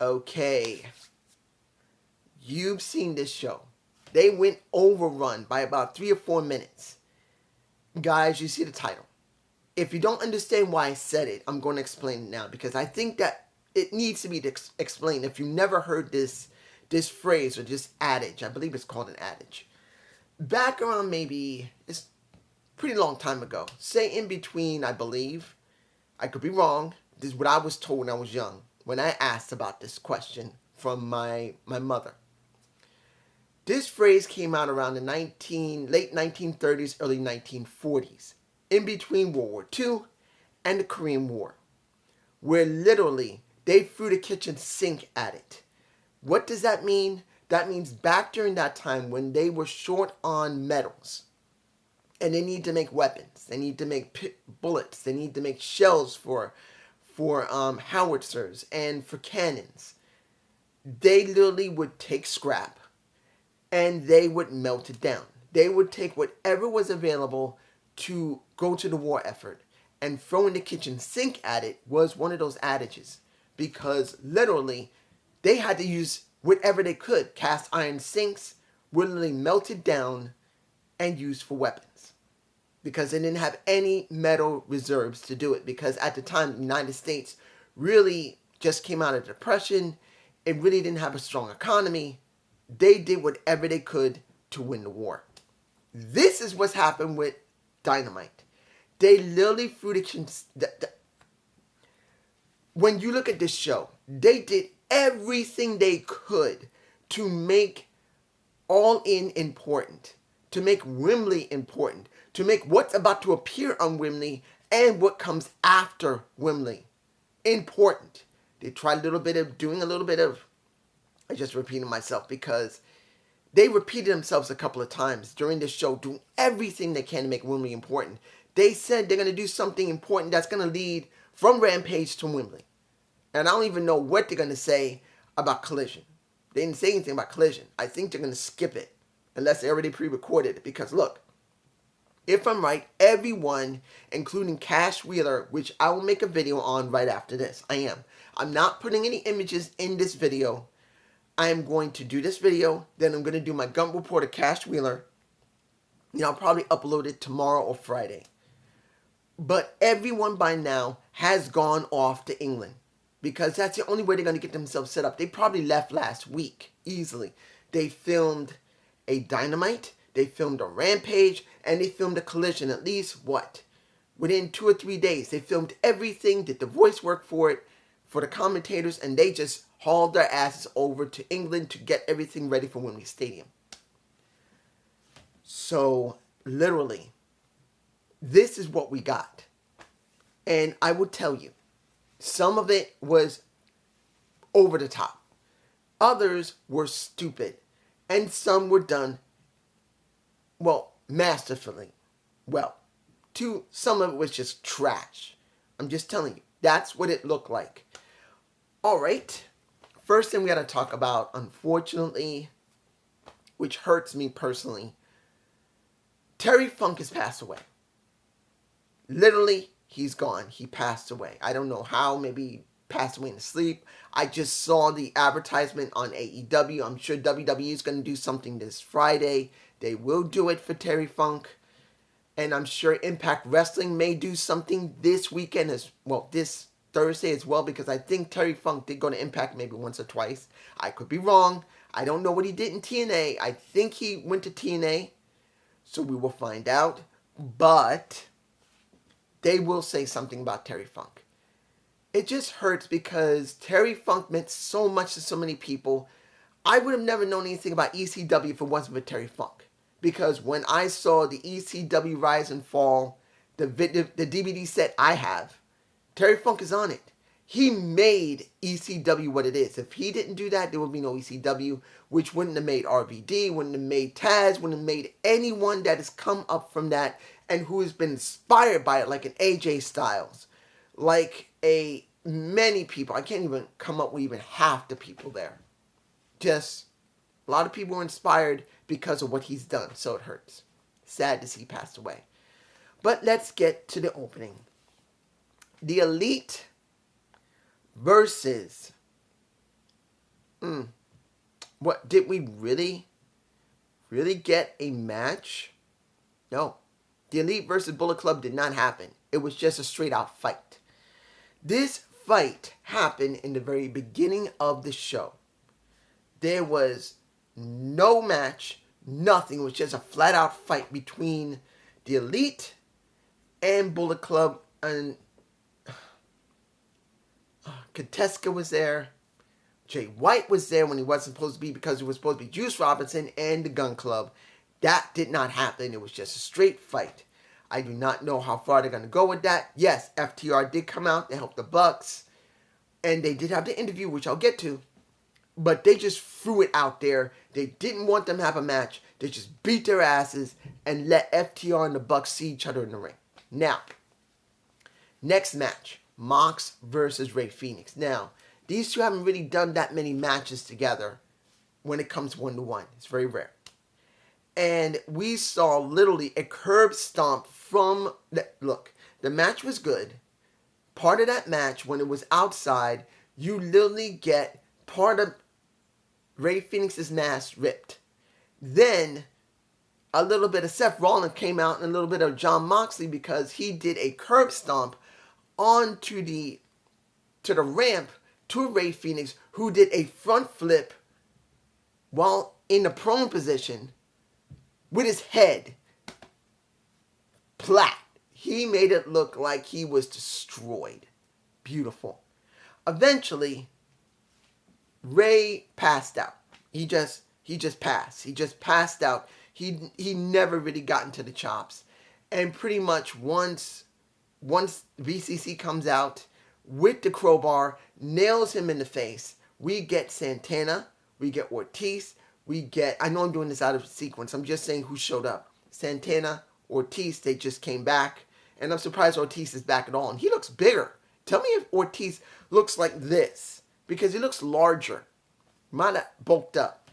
Okay. You've seen this show. They went overrun by about 3 or 4 minutes. Guys, you see the title. If you don't understand why I said it, I'm going to explain it now because I think that it needs to be explained. If you never heard this phrase or this adage, I believe it's called an adage. Back around maybe, it's a pretty long time ago. Say in between, I believe. I could be wrong. This is what I was told when I was young. When I asked about this question from my mother. This phrase came out around the late 1930s, early 1940s, in between World War II and the Korean War, where literally they threw the kitchen sink at it. What does that mean? That means back during that time when they were short on metals and they need to make weapons, they need to make bullets, they need to make shells for howitzers and for cannons, they literally would take scrap and they would melt it down. They would take whatever was available to go to the war effort, and throwing the kitchen sink at it was one of those adages because literally they had to use whatever they could. Cast iron sinks were literally melted down and used for weapons because they didn't have any metal reserves to do it, because at the time the United States really just came out of the Depression. It really didn't have a strong economy. They did whatever they could to win the war. This is what's happened with Dynamite. They literally threw when you look at this show, they did everything they could to make All In important, to make Wembley important, to make what's about to appear on Wembley and what comes after Wembley important. They tried doing a little bit of, I just repeated myself because they repeated themselves a couple of times during this show, doing everything they can to make Wembley important. They said they're going to do something important that's going to lead from Rampage to Wembley. And I don't even know what they're going to say about Collision. They didn't say anything about Collision. I think they're going to skip it unless they already pre-recorded it. Because look, if I'm right, everyone, including Cash Wheeler, which I will make a video on right after this. I'm not putting any images in this video. I am going to do this video, then I'm going to do my Gump Report of Cash Wheeler. I'll probably upload it tomorrow or Friday. But everyone by now has gone off to England because that's the only way they're going to get themselves set up. They probably left last week, easily. They filmed a Dynamite, they filmed a Rampage, and they filmed a Collision. At least, within 2 or 3 days. They filmed everything, did the voice work for it, for the commentators, and they just hauled their asses over to England to get everything ready for Wembley Stadium. So, literally, this is what we got. And I will tell you, some of it was over the top. Others were stupid. And some were done, masterfully. Some of it was just trash. I'm just telling you, that's what it looked like. All right. First thing we got to talk about, unfortunately, which hurts me personally, Terry Funk has passed away. Literally, he's gone. He passed away. I don't know how. Maybe he passed away in his sleep. I just saw the advertisement on AEW. I'm sure WWE is going to do something this Friday. They will do it for Terry Funk. And I'm sure Impact Wrestling may do something this weekend this Thursday as well, because I think Terry Funk did go to Impact maybe once or twice. I could be wrong. I don't know what he did in TNA. I think he went to TNA, so we will find out. But they will say something about Terry Funk. It just hurts because Terry Funk meant so much to so many people. I would have never known anything about ECW if it wasn't for Terry Funk. Because when I saw the ECW Rise and Fall, the DVD set I have, Terry Funk is on it. He made ECW what it is. If he didn't do that, there would be no ECW, which wouldn't have made RVD, wouldn't have made Taz, wouldn't have made anyone that has come up from that and who has been inspired by it, like an AJ Styles, like many people. I can't even come up with even half the people there. Just a lot of people were inspired because of what he's done, so it hurts. Sad to see he passed away. But let's get to the opening. The Elite versus What, did we really get a match? No. The Elite versus Bullet Club did not happen. It was just a straight out fight. This fight happened in the very beginning of the show. There was no match, nothing. It was just a flat out fight between the Elite and Bullet Club. And Kateska was there. Jay White was there when he wasn't supposed to be, because he was supposed to be Juice Robinson and the Gun Club. That did not happen. It was just a straight fight. I do not know how far they're going to go with that. Yes, FTR did come out. They helped the Bucks. And they did have the interview, which I'll get to. But they just threw it out there. They didn't want them to have a match. They just beat their asses and let FTR and the Bucks see each other in the ring. Now, next match. Mox versus Rey Fenix. Now, these two haven't really done that many matches together when it comes 1-to-1. It's very rare. And we saw literally a curb stomp from... Look, the match was good. Part of that match, when it was outside, you literally get part of Rey Fenix's mask ripped. Then, a little bit of Seth Rollins came out and a little bit of Jon Moxley, because he did a curb stomp onto the ramp to Rey Fenix, who did a front flip while in the prone position with his head flat. He made it look like he was destroyed. Beautiful. Eventually, Rey passed out. He just passed. He just passed out. He never really got into the chops. And pretty much once VCC comes out with the crowbar, nails him in the face, we get Santana, we get Ortiz, we get... I know I'm doing this out of sequence. I'm just saying who showed up. Santana, Ortiz, they just came back. And I'm surprised Ortiz is back at all. And he looks bigger. Tell me if Ortiz looks like this, because he looks larger. Might have bulked up.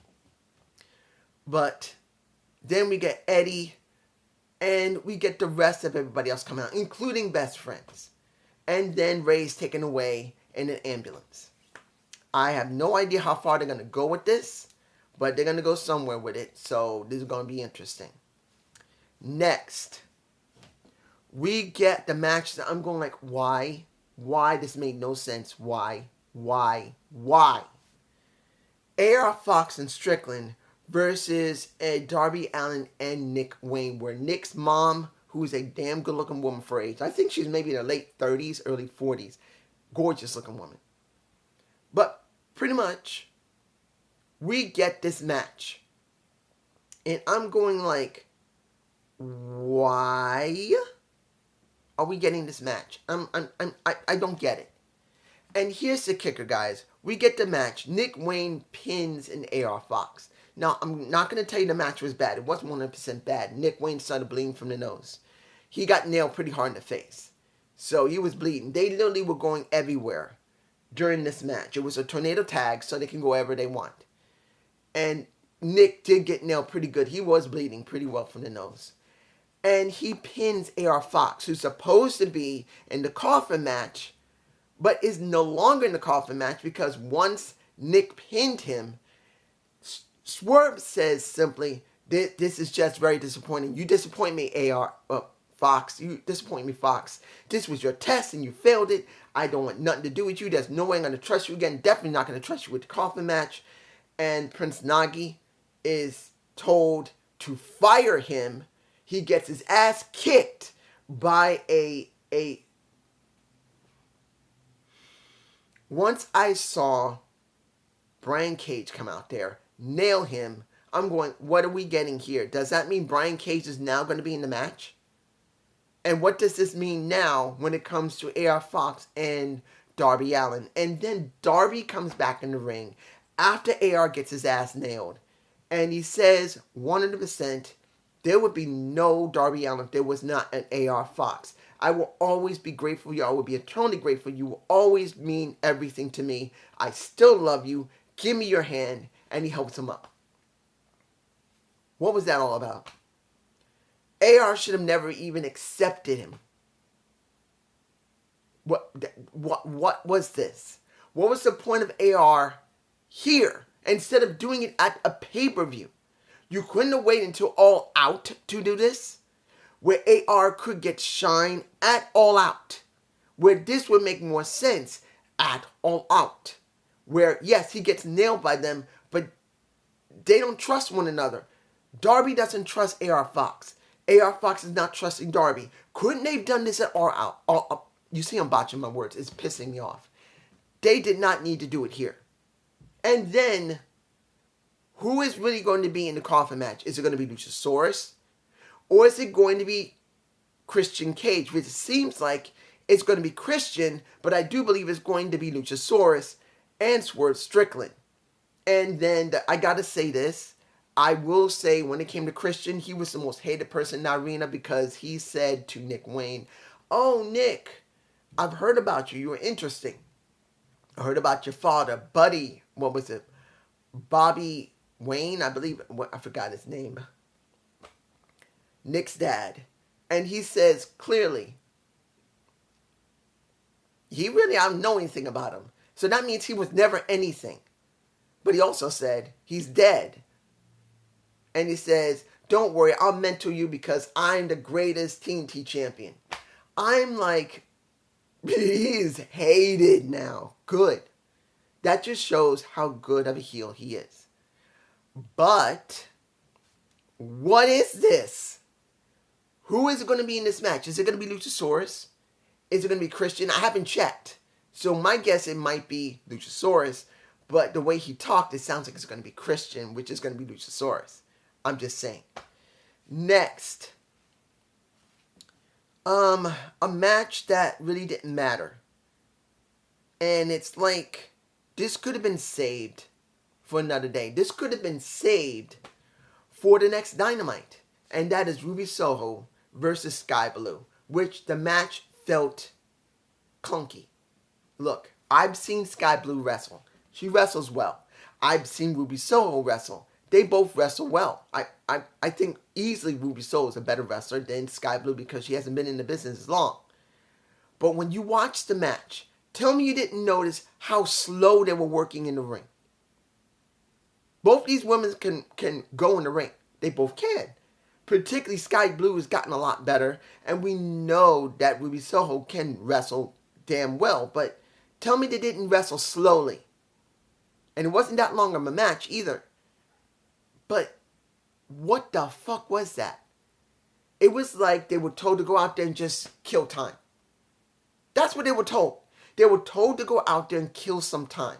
But then we get Eddie, and we get the rest of everybody else coming out, including Best Friends. And then Rey's taken away in an ambulance. I have no idea how far they're going to go with this, but they're going to go somewhere with it. So this is going to be interesting. Next, we get the match that I'm going like, why? Why? This made no sense. Why? AR Fox and Strickland versus Darby Allin and Nick Wayne, where Nick's mom, who's a damn good looking woman for age, I think she's maybe in her late 30s, early 40s, gorgeous looking woman. But pretty much, we get this match. And I'm going like, why are we getting this match? I don't get it. And here's the kicker, guys. We get the match. Nick Wayne pins an AR Fox. Now, I'm not going to tell you the match was bad. It wasn't 100% bad. Nick Wayne started bleeding from the nose. He got nailed pretty hard in the face. So he was bleeding. They literally were going everywhere during this match. It was a tornado tag, so they can go wherever they want. And Nick did get nailed pretty good. He was bleeding pretty well from the nose. And he pins AR Fox, who's supposed to be in the coffin match, but is no longer in the coffin match, because once Nick pinned him, Swerve says simply, this is just very disappointing. You disappoint me, Fox. You disappoint me, Fox. This was your test and you failed it. I don't want nothing to do with you. There's no way I'm going to trust you again. Definitely not going to trust you with the coffin match. And Prince Nagi is told to fire him. He gets his ass kicked by a... Once I saw Brian Cage come out there, nail him, I'm going, what are we getting here? Does that mean Brian Cage is now going to be in the match? And what does this mean now when it comes to AR Fox and Darby Allin? And then Darby comes back in the ring after AR gets his ass nailed. And he says 100% there would be no Darby Allin if there was not an AR Fox. I will always be grateful. I will be eternally grateful. You will always mean everything to me. I still love you. Give me your hand. And he helps him up. What was that all about? AR should have never even accepted him. What was this? What was the point of AR here instead of doing it at a pay-per-view. You couldn't have waited until All Out to do this, where AR could get shine at All Out, where this would make more sense at All Out, where yes, he gets nailed by them, but they don't trust one another. Darby doesn't trust AR Fox. AR Fox is not trusting Darby. Couldn't they have done this at All Out? You see I'm botching my words. It's pissing me off. They did not need to do it here. And then, who is really going to be in the coffin match? Is it going to be Luchasaurus? Or is it going to be Christian Cage? Which it seems like it's going to be Christian, but I do believe it's going to be Luchasaurus and Swerve Strickland. And then, I gotta say this. I will say, when it came to Christian, he was the most hated person in the arena because he said to Nick Wayne, "Oh, Nick, I've heard about you. You were interesting. I heard about your father, Buddy." What was it? Bobby Wayne, I believe. I forgot his name. Nick's dad. And he says clearly, I don't know anything about him. So that means he was never anything. But he also said, he's dead. And he says, "Don't worry, I'll mentor you because I'm the greatest TNT champion." I'm like, he's hated now. Good. That just shows how good of a heel he is. But, what is this? Who is it going to be in this match? Is it going to be Luchasaurus? Is it going to be Christian? I haven't checked. So my guess, it might be Luchasaurus. But the way he talked, it sounds like it's going to be Christian, which is going to be Luchasaurus. I'm just saying. Next. A match that really didn't matter. And it's like, this could have been saved for another day. This could have been saved for the next Dynamite. And that is Ruby Soho versus Sky Blue, which the match felt clunky. Look, I've seen Sky Blue wrestle. She wrestles well. I've seen Ruby Soho wrestle. They both wrestle well. I think easily Ruby Soho is a better wrestler than Sky Blue because she hasn't been in the business as long. But when you watch the match, tell me you didn't notice how slow they were working in the ring. Both these women can go in the ring. They both can. Particularly Sky Blue has gotten a lot better. And we know that Ruby Soho can wrestle damn well. But tell me they didn't wrestle slowly. And it wasn't that long of a match either. But what the fuck was that? It was like they were told to go out there and just kill time. That's what they were told. They were told to go out there and kill some time.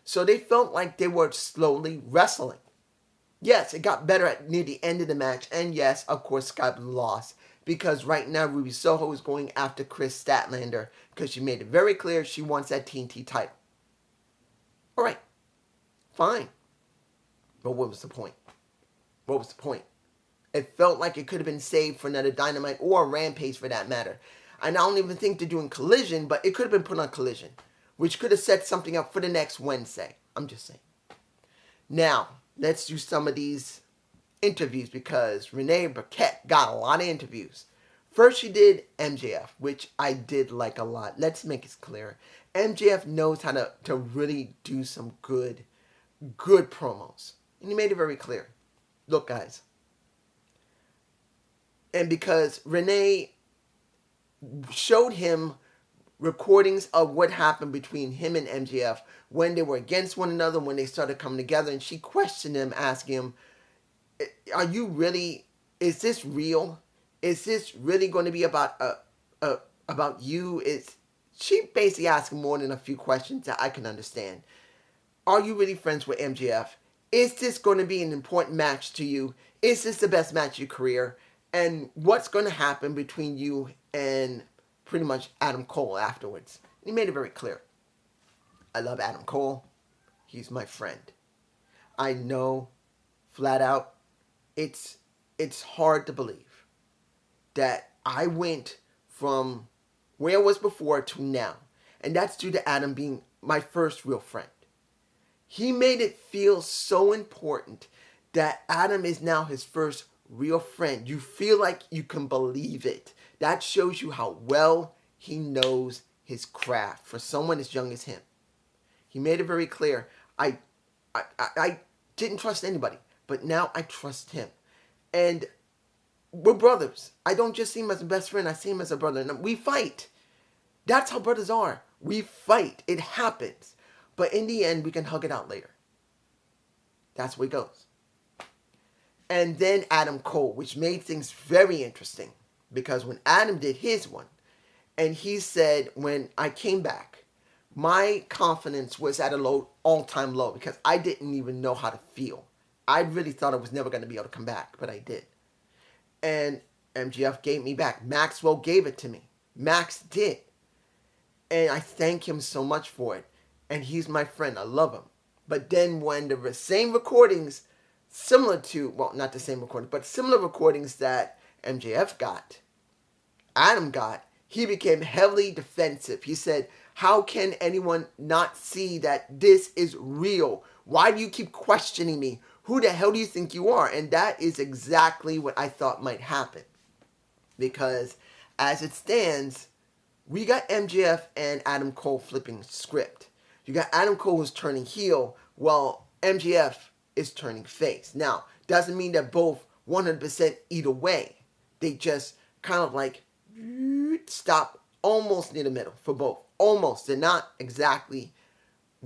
So they felt like they were slowly wrestling. Yes, it got better near the end of the match. And yes, of course, Sky Blue lost. Because right now, Ruby Soho is going after Chris Statlander. Because she made it very clear she wants that TNT title. Alright. Fine. But what was the point? What was the point? It felt like it could have been saved for another Dynamite or a Rampage for that matter. And I don't even think they're doing Collision, but it could have been put on Collision. Which could have set something up for the next Wednesday. I'm just saying. Now, let's do some of these interviews because Renee Burkett got a lot of interviews. First, she did MJF, which I did like a lot. Let's make it clear. MJF knows how to really do some good promos. And he made it very clear. Look, guys. And because Renee showed him recordings of what happened between him and MJF when they were against one another, when they started coming together, and she questioned him, asking him, "Are you really? Is this real? Is this really going to be about you?" She basically asked him more than a few questions that I can understand. Are you really friends with MJF? Is this going to be an important match to you? Is this the best match of your career? And what's going to happen between you and pretty much Adam Cole afterwards? He made it very clear. I love Adam Cole. He's my friend. I know, flat out, it's hard to believe that I went from where I was before to now. And that's due to Adam being my first real friend. He made it feel so important that Adam is now his first real friend. You feel like you can believe it. That shows you how well he knows his craft for someone as young as him. He made it very clear. I I didn't trust anybody, but now I trust him. And we're brothers. I don't just see him as a best friend, I see him as a brother. And we fight. That's how brothers are. We fight. It happens. But in the end, we can hug it out later. That's where it goes. And then Adam Cole, which made things very interesting. Because when Adam did his one, and he said, when I came back, my confidence was at a low, all-time low, because I didn't even know how to feel. I really thought I was never going to be able to come back, but I did. And MJF gave me back. Maxwell gave it to me. Max did. And I thank him so much for it. And he's my friend. I love him. But then when the same recordings, similar to, well, not the same recording, but similar recordings that MJF got, Adam got, he became heavily defensive. He said, how can anyone not see that this is real? Why do you keep questioning me? Who the hell do you think you are? And that is exactly what I thought might happen. Because as it stands, we got MJF and Adam Cole flipping script. You got Adam Cole who's turning heel, while MJF is turning face. Now, doesn't mean they're both 100% either way. They just kind of like stop almost near the middle for both. Almost. They're not exactly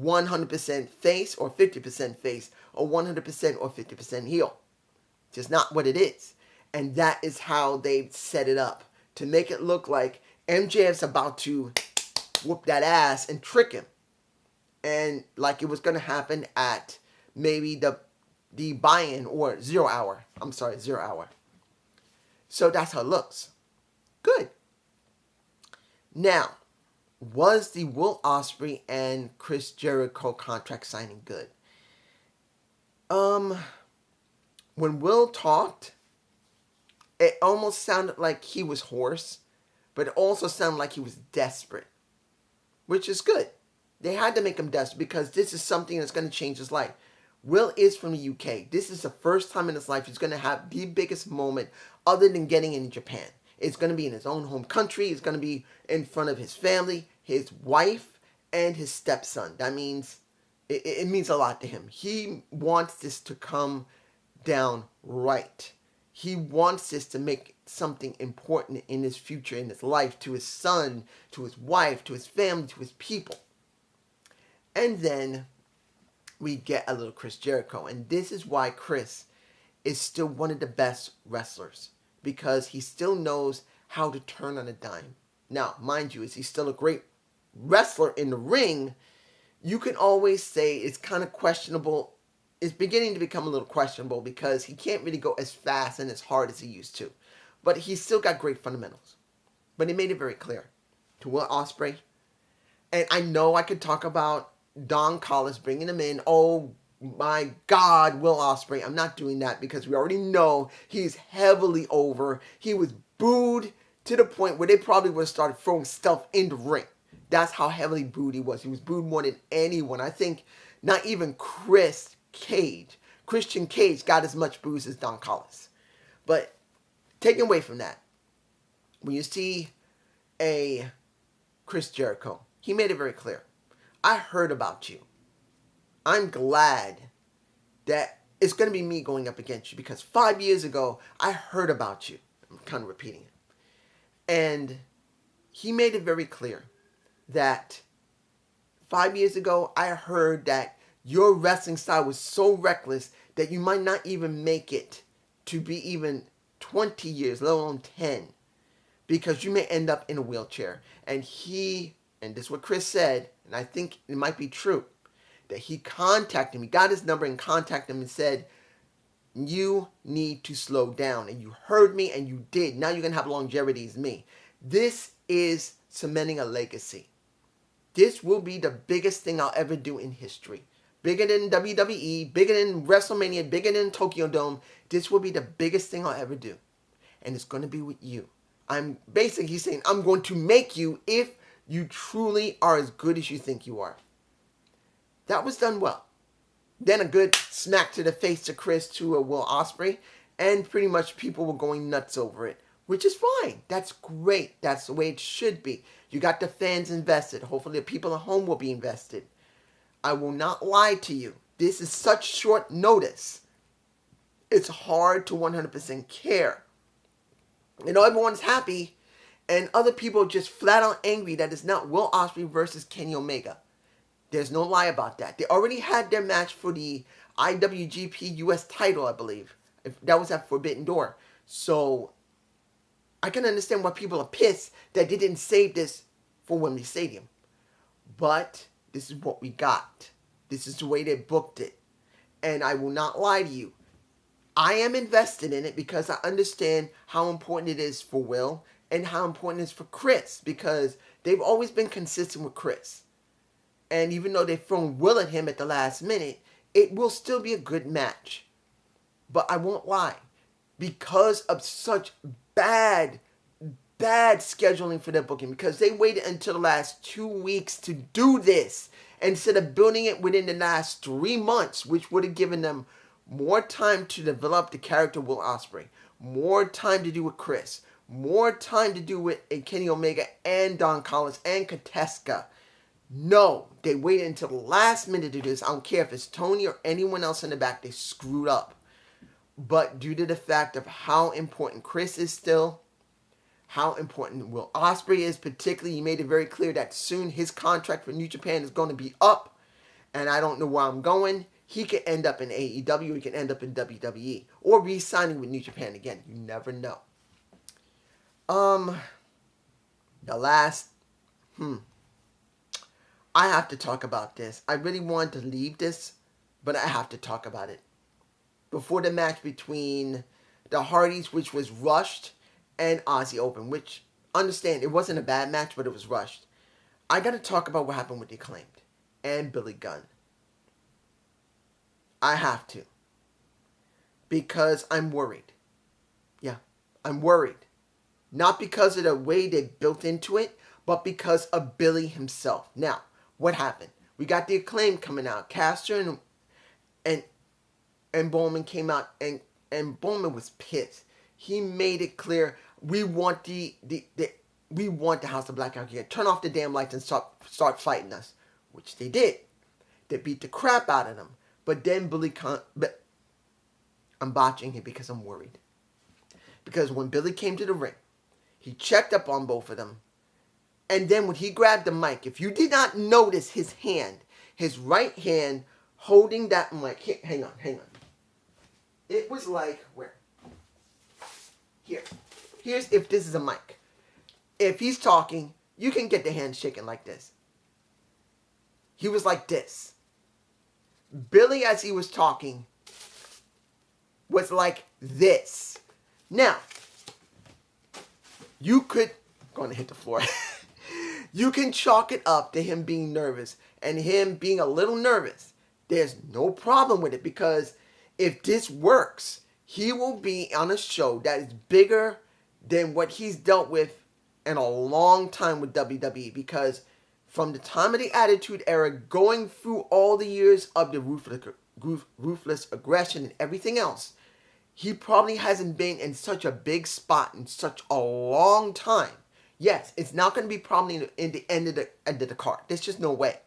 100% face or 50% face or 100% or 50% heel. Just not what it is. And that is how they set it up to make it look like MJF's about to whoop that ass and trick him. And like it was going to happen at maybe the buy-in or 0 hour. I'm sorry, 0 hour. So that's how it looks. Good. Now, was the Will Ospreay and Chris Jericho contract signing good? When Will talked, it almost sounded like he was hoarse, but it also sounded like he was desperate, which is good. They had to make him desperate because this is something that's going to change his life. Will is from the UK. This is the first time in his life he's going to have the biggest moment other than getting in Japan. It's going to be in his own home country. It's going to be in front of his family, his wife, and his stepson. That means, it means a lot to him. He wants this to come down right. He wants this to make something important in his future, in his life, to his son, to his wife, to his family, to his people. And then we get a little Chris Jericho. And this is why Chris is still one of the best wrestlers. Because he still knows how to turn on a dime. Now, mind you, is he still a great wrestler in the ring? You can always say it's kind of questionable. It's beginning to become a little questionable because he can't really go as fast and as hard as he used to. But he's still got great fundamentals. But he made it very clear to Will Ospreay. And I know I could talk about Don Callis bringing him in. Oh my God, Will Ospreay. I'm not doing that because we already know he's heavily over. He was booed to the point where they probably would have started throwing stuff in the ring. That's how heavily booed he was. He was booed more than anyone. I think not even Christian Cage got as much boos as Don Callis. But taken away from that, when you see a Chris Jericho, he made it very clear. I heard about you. I'm glad that it's going to be me going up against you because 5 years ago, I heard about you. I'm kind of repeating it. And he made it very clear that 5 years ago, I heard that your wrestling style was so reckless that you might not even make it to be even 20 years, let alone 10, because you may end up in a wheelchair. And this is what Chris said, and I think it might be true, that he contacted him. He got his number and contacted him and said, you need to slow down. And you heard me and you did. Now you're going to have longevity as me. This is cementing a legacy. This will be the biggest thing I'll ever do in history. Bigger than WWE, bigger than WrestleMania, bigger than Tokyo Dome. This will be the biggest thing I'll ever do. And it's going to be with you. I'm basically saying I'm going to make you if you truly are as good as you think you are. That was done well. Then a good smack to the face to Chris, to Will Ospreay, and pretty much people were going nuts over it, which is fine. That's great. That's the way it should be. You got the fans invested. Hopefully the people at home will be invested. I will not lie to you. this is such short notice, it's hard to 100% care. You know, everyone's happy, and other people are just flat out angry that it's not Will Ospreay versus Kenny Omega. There's no lie about that. They already had their match for the IWGP US title, I believe. That was at Forbidden Door. So I can understand why people are pissed that they didn't save this for Wembley Stadium. But this is what we got. This is the way they booked it. And I will not lie to you. I am invested in it because I understand how important it is for Will and how important it is for Chris, because they've always been consistent with Chris. And even though they've thrown Will at him at the last minute, it will still be a good match. But I won't lie. Because of such bad scheduling for their booking, because they waited until the last 2 weeks to do this instead of building it within the last 3 months, which would have given them more time to develop the character Will Ospreay, more time to do with Chris, more time to do with Kenny Omega and Don Callis and Kateska. No, they waited until the last minute to do this. I don't care if it's Tony or anyone else in the back. They screwed up. But due to the fact of how important Chris is still, how important Will Ospreay is, particularly, he made it very clear that soon his contract for New Japan is going to be up. And I don't know where I'm going. He could end up in AEW, he could end up in WWE, or re-signing with New Japan again. You never know. The last, I have to talk about this. I really wanted to leave this, but I have to talk about it. Before the match between the Hardys, which was rushed, and Aussie Open, which, understand, it wasn't a bad match, but it was rushed. I got to talk about what happened with The Acclaimed and Billy Gunn. I have to. Because I'm worried. Yeah, I'm worried. Not because of the way they built into it, but because of Billy himself. Now, what happened? We got The Acclaim coming out. Caster and Bowman came out, and Bowman was pissed. He made it clear, we want the House of Black out here. Turn off the damn lights and start fighting us. Which they did. They beat the crap out of them. But then but I'm botching it because I'm worried. Because when Billy came to the ring, he checked up on both of them. And then when he grabbed the mic, if you did not notice his hand, his right hand holding that mic. Hang on. It was like, where? Here. Here's if this is a mic. If he's talking, you can get the hand shaking like this. He was like this. Billy, as he was talking, was like this. Now, you could, I'm going to hit the floor. You can chalk it up to him being nervous and him being a little nervous. There's no problem with it, because if this works, he will be on a show that is bigger than what he's dealt with in a long time with WWE, because from the time of the Attitude Era, going through all the years of the ruthless aggression and everything else, he probably hasn't been in such a big spot in such a long time. Yes, it's not going to be probably in the end of the card. There's just no way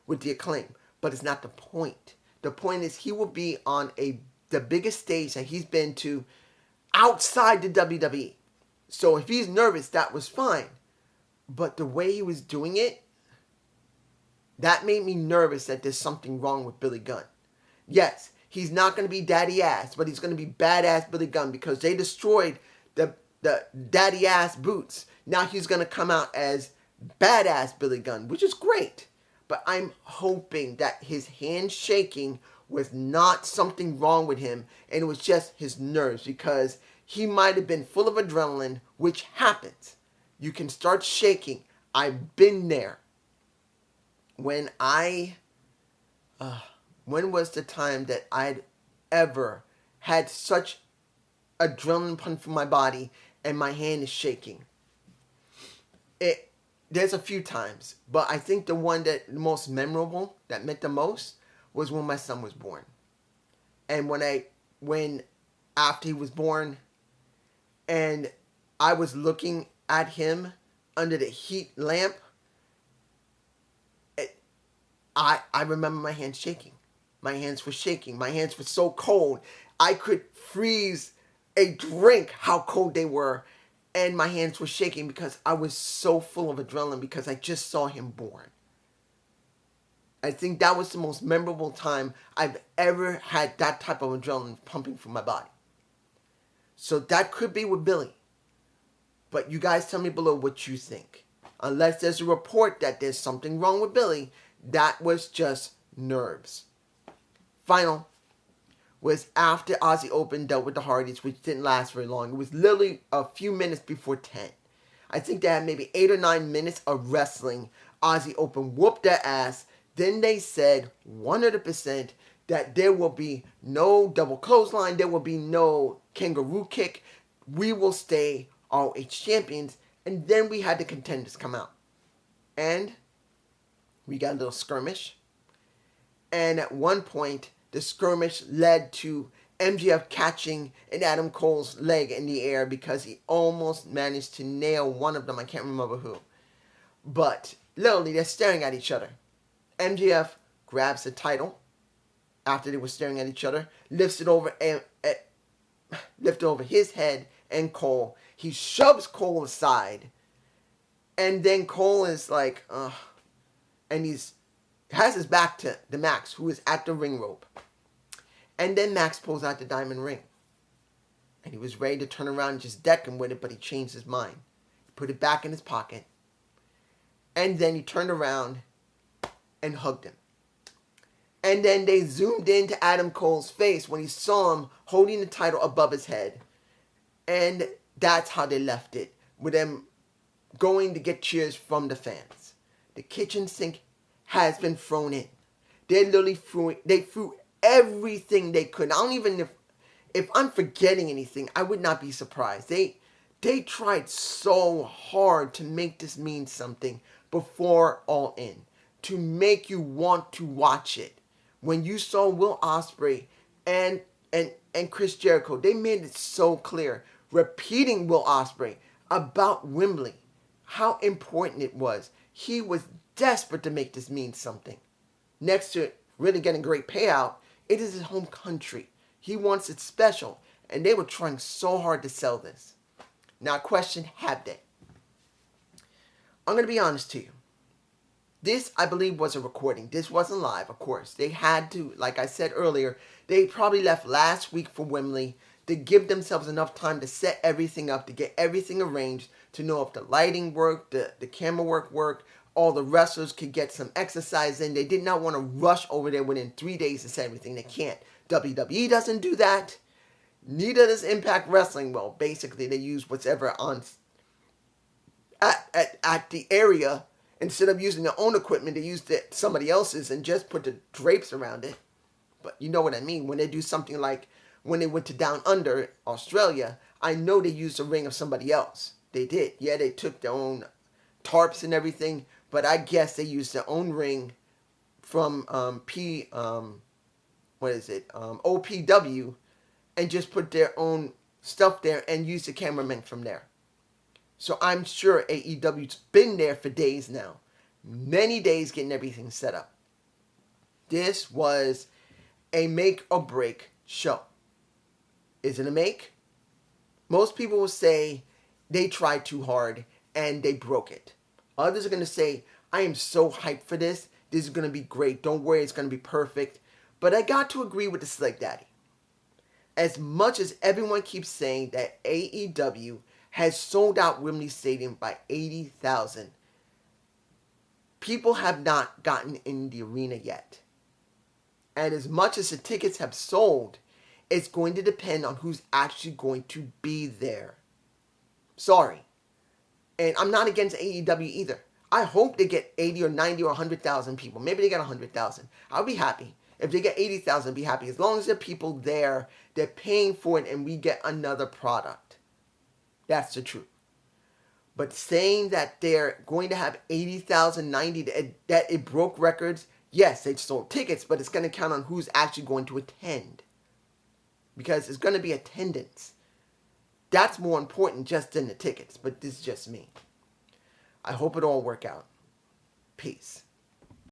with The Acclaim. But it's not the point. The point is he will be on the biggest stage that he's been to outside the WWE. So if he's nervous, that was fine. But the way he was doing it, that made me nervous that there's something wrong with Billy Gunn. Yes, he's not going to be daddy ass, but he's going to be badass Billy Gunn, because they destroyed the daddy ass boots. Now he's going to come out as badass Billy Gunn, which is great. But I'm hoping that his hand shaking was not something wrong with him, and it was just his nerves, because he might have been full of adrenaline, which happens. You can start shaking. I've been there. When was the time that I'd ever had such adrenaline pumping through my body and my hand is shaking? There's a few times, but I think the one that most memorable, that meant the most, was when my son was born. And when after he was born, and I was looking at him under the heat lamp, I remember my hand shaking. My hands were shaking. My hands were so cold. I could freeze a drink how cold they were. And my hands were shaking because I was so full of adrenaline because I just saw him born. I think that was the most memorable time I've ever had that type of adrenaline pumping through my body. So that could be with Billy. But you guys tell me below what you think. Unless there's a report that there's something wrong with Billy, that was just nerves. Final was after Ozzy Open dealt with the Hardys, which didn't last very long. It was literally a few minutes before 10. I think they had maybe 8 or 9 minutes of wrestling. Ozzy Open whooped their ass. Then they said 100% that there will be no double clothesline. There will be no kangaroo kick. We will stay ROH champions. And then we had the contenders come out. And we got a little skirmish. And at one point, the skirmish led to MJF catching an Adam Cole's leg in the air because he almost managed to nail one of them. I can't remember who. But literally, they're staring at each other. MJF grabs the title after they were staring at each other, lifts it over his head and Cole. He shoves Cole aside. And then Cole is like, and has his back to the Max, who is at the ring rope. And then Max pulls out the diamond ring. And he was ready to turn around and just deck him with it, but he changed his mind. He put it back in his pocket. And then he turned around and hugged him. And then they zoomed into Adam Cole's face when he saw him holding the title above his head. And that's how they left it, with them going to get cheers from the fans. The kitchen sink has been thrown in. They literally threw everything they could. I don't even, if I'm forgetting anything, I would not be surprised. They tried so hard to make this mean something before All In, to make you want to watch it. When you saw Will Ospreay and Chris Jericho, they made it so clear, repeating Will Ospreay about Wembley, how important it was. He was desperate to make this mean something. Next to it, really getting a great payout, it is his home country. He wants it special, and they were trying so hard to sell this. Now, question, have they? I'm going to be honest to you. This, I believe, was a recording. This wasn't live, of course. They had to, like I said earlier, they probably left last week for Wembley to give themselves enough time to set everything up, to get everything arranged, to know if the lighting worked, the camera worked, all the wrestlers could get some exercise in. They did not want to rush over there within 3 days to set everything. They can't. WWE doesn't do that. Neither does Impact Wrestling. Well, basically, they use whatever on at the area. Instead of using their own equipment, they used somebody else's and just put the drapes around it. But you know what I mean. When they do something like when they went to Down Under, Australia, I know they used a ring of somebody else. They did. Yeah, they took their own tarps and everything, but I guess they used their own ring from OPW and just put their own stuff there and used the cameraman from there. So I'm sure AEW's been there for days now. Many days getting everything set up. This was a make or break show. Is it a make? Most people will say they tried too hard and they broke it. Others are going to say, I am so hyped for this. This is going to be great. Don't worry, it's going to be perfect. But I got to agree with the Slick Daddy. As much as everyone keeps saying that AEW has sold out Wembley Stadium by 80,000. People have not gotten in the arena yet. And as much as the tickets have sold, it's going to depend on who's actually going to be there. Sorry. And I'm not against AEW either. I hope they get 80 or 90 or 100,000 people. Maybe they get 100,000. I'll be happy. If they get 80,000, I'll be happy. As long as there are people there, they're paying for it and we get another product. That's the truth. But saying that they're going to have 80,000, 90, that it broke records, yes, they sold tickets, but it's going to count on who's actually going to attend. Because it's going to be attendance. That's more important just than the tickets, but this is just me. I hope it all work out. Peace.